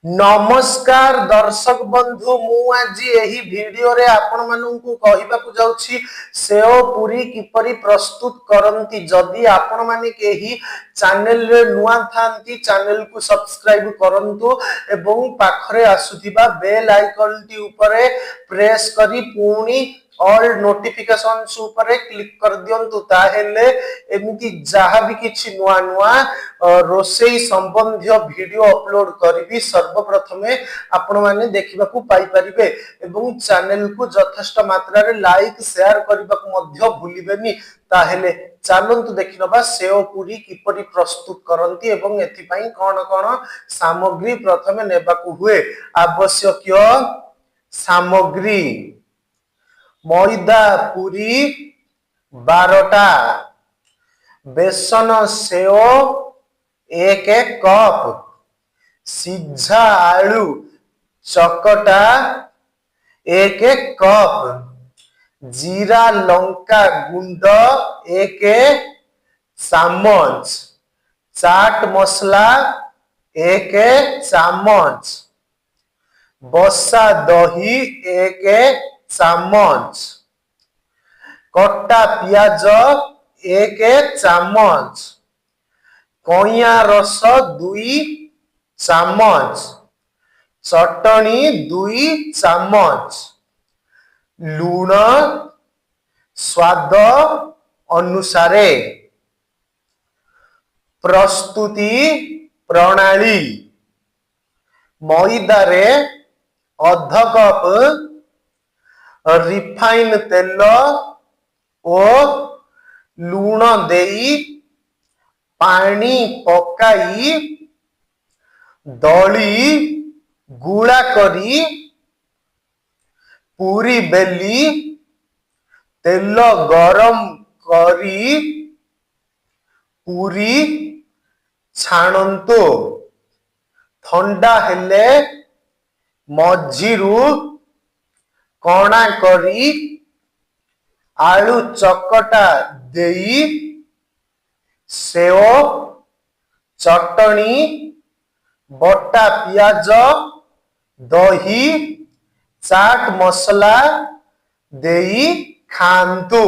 नमस्कार दर्शक बंधु मु आज यही वीडियो रे आपण मानू कहवाकू जाउछि सेव पूरी किपरि प्रस्तुत करंती। जदि आपण माने केही चैनल रे नुआ थांती चैनल को सब्सक्राइब करंतु एवं पाखरे आसुथिबा बेल आइकन टी ऊपर प्रेस करी पुणी ऑल नोटिफिकेशंस ऊपर क्लिक कर दियंतु ताहेले एमिति जहा भी किछि नुआ नुआ रोसेई संबंधी वीडियो अपलोड करबी सर्वप्रथमे आपण माने देखिबा को पाई परिबे एवं चैनल को यथेष्ट मात्रा रे लाइक शेयर करबा को मध्य भूलिबेनी। ताहेले चलंतु देखिनबा सेव पूरी किपरि प्रस्तुत करंती एवं एथि पई कोन कोन सामग्री प्रथमे नेबा को हुए। आवश्यक सामग्री मैदा पूरी 12टा, बेसन सेव 1 कप, सिझा आलू चकटा 1 कप, जीरा लंका गुंड 1 चामच, चाट मसला 1 चामच, बसा दही 1 चामच, कट्टा पियाज 1 चामच, कइया रस 2 चामच, चटनी 2 चामच, लूण स्वाद अनुसारे। प्रस्तुति प्रणाली मैदा रे अर्ध कप रिफाइन तेल और लूण देई पानी पकाई दली गुड़ा करी पूरी बेली तेल गरम करी पूरी छाणंतु। ठंडा हेले मझिरु कणा करी आलू चकटा देई सेव चटनी बटा पियाज दही चाट मसला देई खांतु।